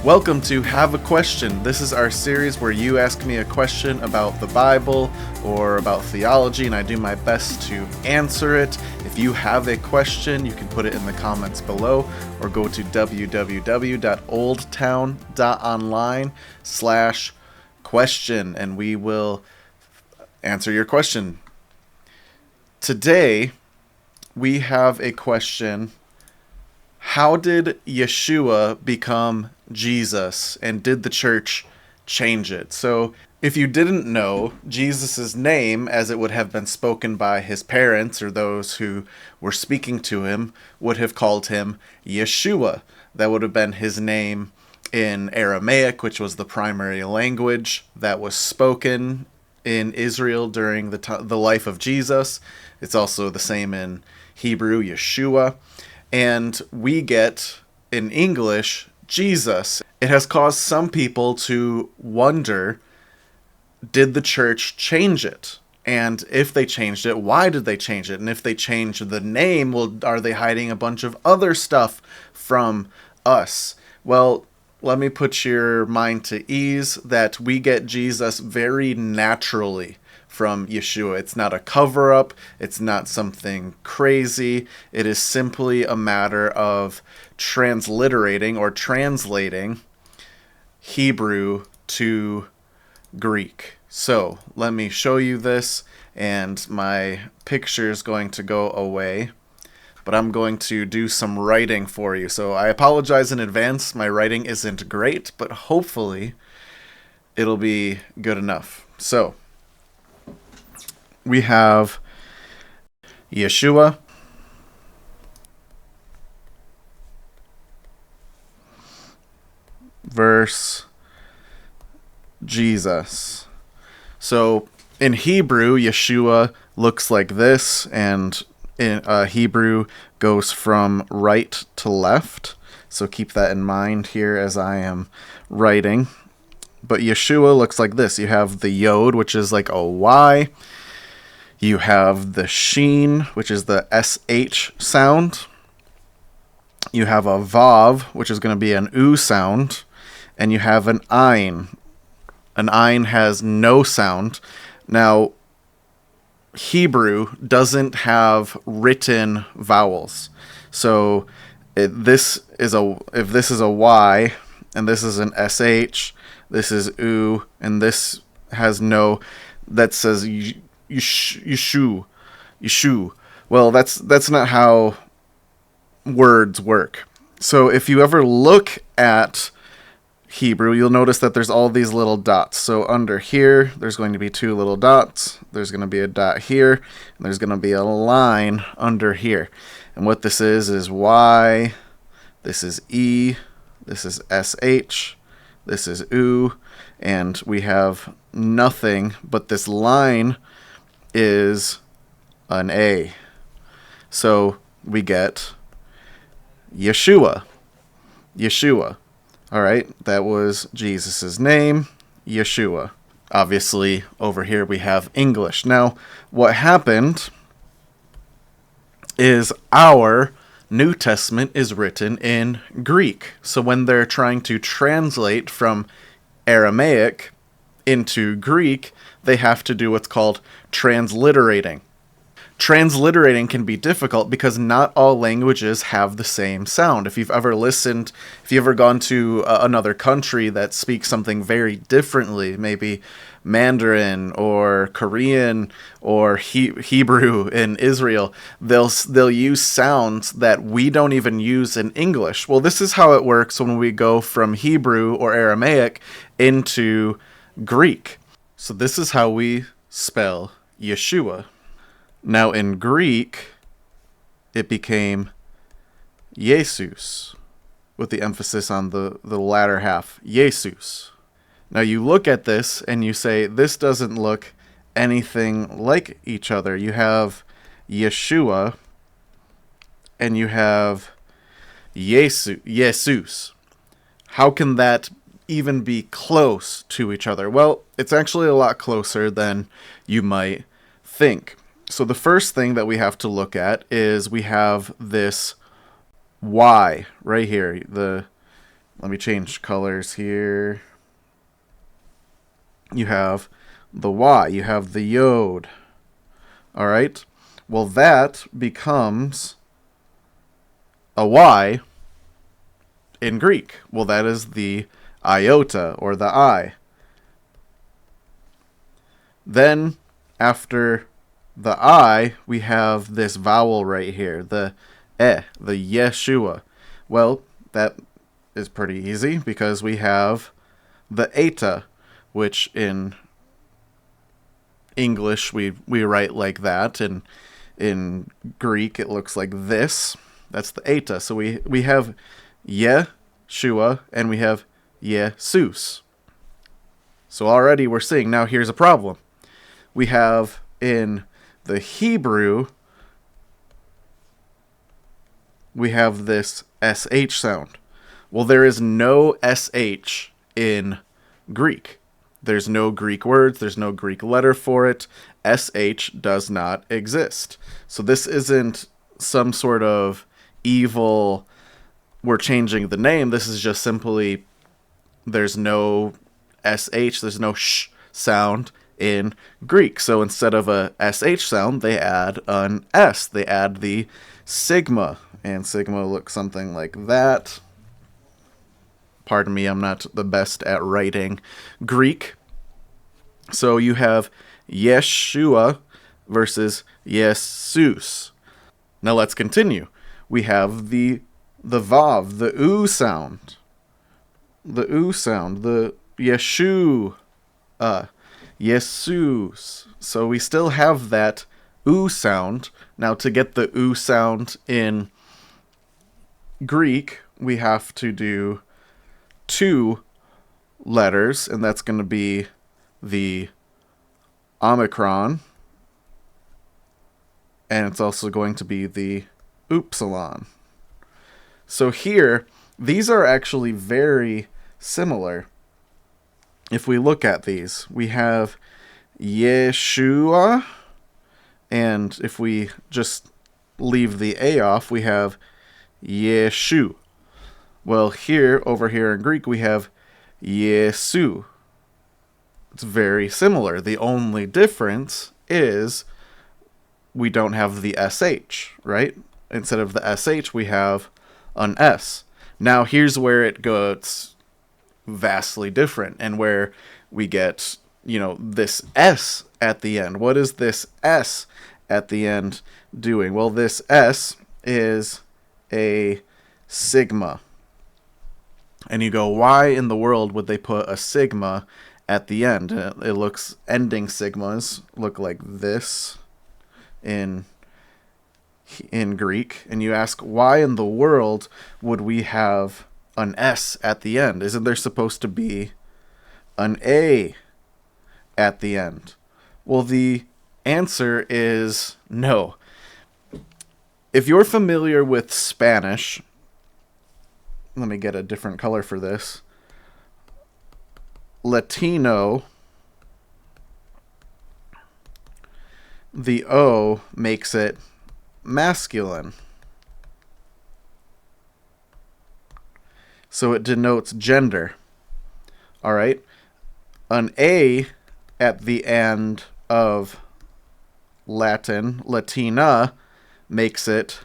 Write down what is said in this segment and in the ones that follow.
Welcome to Have a Question. This is our series where you ask me a question about the Bible or about theology, and I do my best to answer it. If you have a question, you can put it in the comments below or go to www.oldtown.online/question and we will answer your question. Today, we have a question. How did Yeshua become Jesus, and did the church change it? So, if you didn't know, Jesus' name, as it would have been spoken by his parents or those who were speaking to him, would have called him Yeshua. That would have been his name in Aramaic, which was the primary language that was spoken in Israel during the life of Jesus. It's also the same in Hebrew, Yeshua. And we get, in English, Jesus. It has caused some people to wonder, did the church change it? And if they changed it, why did they change it? And if they changed the name, well, are they hiding a bunch of other stuff from us? Well, let me put your mind to ease that we get Jesus very naturally from Yeshua. It's not a cover-up. It's not something crazy. It is simply a matter of transliterating or translating Hebrew to Greek. So let me show you this, and my picture is going to go away, but I'm going to do some writing for you. So I apologize in advance. My writing isn't great, but hopefully it'll be good enough. So we have Yeshua, verse Jesus. So in Hebrew, Yeshua looks like this, and in Hebrew goes from right to left. So keep that in mind here as I am writing. But Yeshua looks like this. You have the Yod, which is like a Y. You have the Sheen, which is the SH sound. You have a Vav, which is going to be an U sound. And you have an Ein. An Ein has no sound. Now, Hebrew doesn't have written vowels. So if this is a Y, and this is an SH, this is U, and this has no, that says Yeshu. Well, that's not how words work. So if you ever look at Hebrew, you'll notice that there's all these little dots. So under here, there's going to be two little dots. There's going to be a dot here, and there's going to be a line under here. And what this is Y, this is E, this is SH, this is U, and we have nothing, but this line is an A. So we get Yeshua. Yeshua. All right, that was Jesus' name, Yeshua. Obviously, over here we have English. Now, what happened is our New Testament is written in Greek. So when they're trying to translate from Aramaic into Greek, they have to do what's called transliterating. Transliterating can be difficult because not all languages have the same sound. If you've ever gone to another country that speaks something very differently, maybe Mandarin or Korean or Hebrew in Israel, they'll use sounds that we don't even use in English. Well, this is how it works when we go from Hebrew or Aramaic into Greek. So this is how we spell Yeshua. Now in Greek, it became Jesus, with the emphasis on the latter half, Jesus. Now you look at this and you say, this doesn't look anything like each other. You have Yeshua and you have Jesus. How can that even be close to each other? Well, it's actually a lot closer than you might think. So the first thing that we have to look at is we have this Y right here. let me change colors here. You have the Y, you have the yod. All right? Well, that becomes a Y in Greek. Well, that is the iota, or the I. Then, after the I, we have this vowel right here, the the Yeshua. Well, that is pretty easy because we have the eta, which in English we write like that, and in Greek it looks like this. That's the eta. So we have Yeshua and we have Jesus. So already we're seeing, now here's a problem. We have in the Hebrew, we have this SH sound. Well, there is no SH in Greek. There's no Greek words, there's no Greek letter for it. SH does not exist. So this isn't some sort of evil, we're changing the name. This is just simply, there's no SH, there's no sh sound in Greek. So instead of a SH sound, they add an S. They add the sigma. And sigma looks something like that. Pardon me, I'm not the best at writing Greek. So you have Yeshua versus Jesus. Now let's continue. We have the vav, the U sound. The U sound, the Yeshu, Jesus. So we still have that U sound. Now to get the U sound in Greek, we have to do 2 letters, and that's going to be the Omicron, and it's also going to be the Upsilon. So here, these are actually very similar. If we look at these, we have Yeshua, and if we just leave the A off, we have Yeshu. Well, over here in Greek, we have Yesu. It's very similar. The only difference is we don't have the SH, right? Instead of the SH, we have an S. Now, here's where it gets vastly different and where we get, this S at the end. What is this S at the end doing? Well, this S is a sigma. And you go, why in the world would they put a sigma at the end? It looks, ending sigmas look like this in Greek. And you ask, why in the world would we have an S at the end? Isn't there supposed to be an A at the end? Well, the answer is no. If you're familiar with Spanish, let me get a different color for this. Latino, the O makes it masculine. So it denotes gender. All right. An A at the end of Latin, Latina, makes it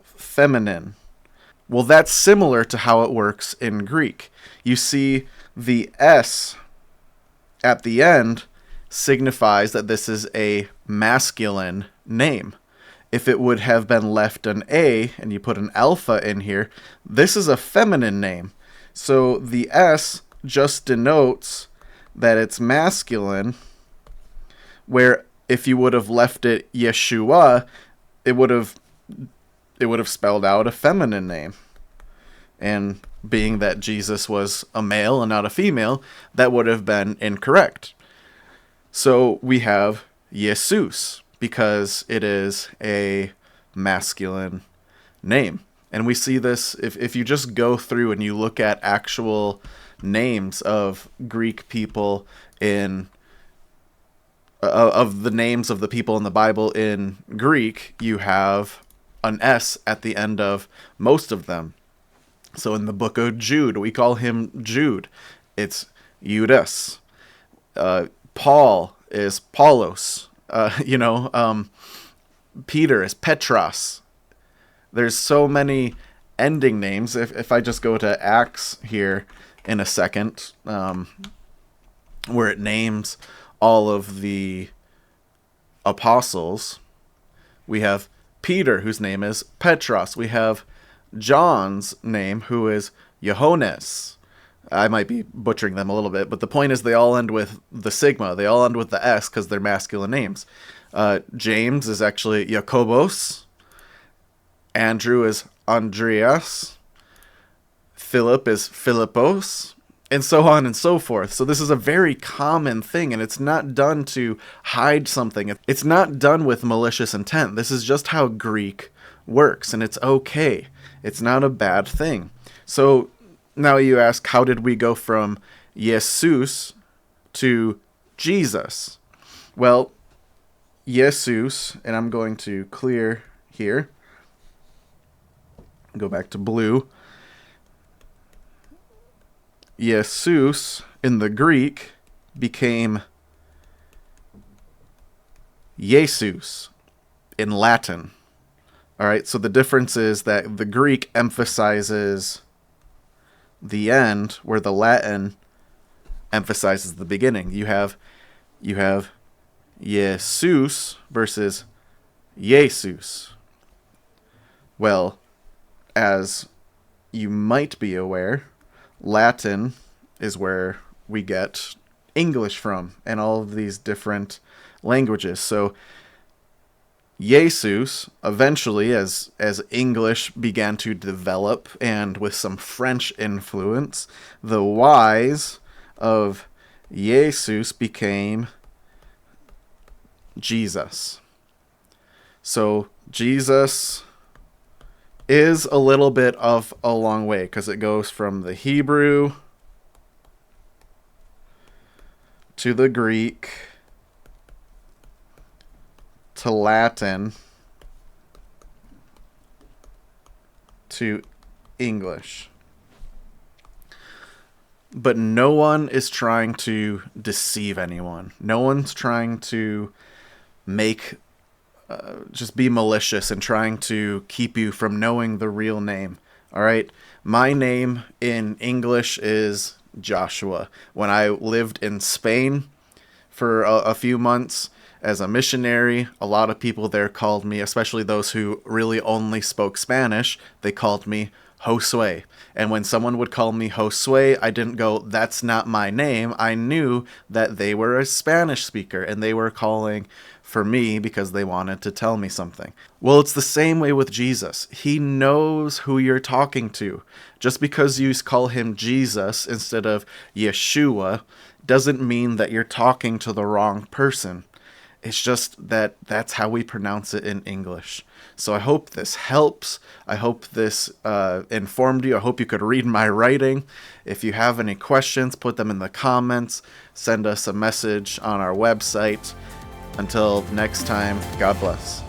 feminine. Well, that's similar to how it works in Greek. You see, the S at the end signifies that this is a masculine name. If it would have been left an A and you put an alpha in here, this is a feminine name. So the S just denotes that it's masculine, where if you would have left it Yeshua, it would have spelled out a feminine name. And being that Jesus was a male and not a female, that would have been incorrect. So we have Jesus, because it is a masculine name. And we see this, if you just go through and you look at actual names of Greek people of the names of the people in the Bible in Greek, you have an S at the end of most of them. So in the book of Jude, we call him Jude. It's Judas. Paul is Paulos. Peter is Petros. There's so many ending names. If I just go to Acts here in a second, where it names all of the apostles, we have Peter, whose name is Petros. We have John's name, who is Johannes. I might be butchering them a little bit, but the point is they all end with the sigma. They all end with the S because they're masculine names. James is actually Jacobos. Andrew is Andreas. Philip is Philippos. And so on and so forth. So this is a very common thing, and it's not done to hide something. It's not done with malicious intent. This is just how Greek works, and it's okay. It's not a bad thing. So now you ask, how did we go from Jesus to Jesus? Well, Jesus, and I'm going to clear here. Go back to blue. Jesus in the Greek became Jesus in Latin. All right, so the difference is that the Greek emphasizes the end, where the Latin emphasizes the beginning. You have Jesus versus Jesus. Well, as you might be aware, Latin is where we get English from, and all of these different languages. So Jesus, eventually, as English began to develop, and with some French influence, the Y's of Jesus became Jesus. So Jesus is a little bit of a long way, because it goes from the Hebrew to the Greek to Latin to English. But no one is trying to deceive anyone. No one's trying to make just be malicious and trying to keep you from knowing the real name. All right? My name in English is Joshua. When I lived in Spain for a few months as a missionary, a lot of people there called me, especially those who really only spoke Spanish, they called me Josue. And when someone would call me Josue, I didn't go, that's not my name. I knew that they were a Spanish speaker and they were calling for me because they wanted to tell me something. Well, it's the same way with Jesus. He knows who you're talking to. Just because you call him Jesus instead of Yeshua doesn't mean that you're talking to the wrong person. It's just that that's how we pronounce it in English. So I hope this helps. I hope this informed you. I hope you could read my writing. If you have any questions, put them in the comments. Send us a message on our website. Until next time, God bless.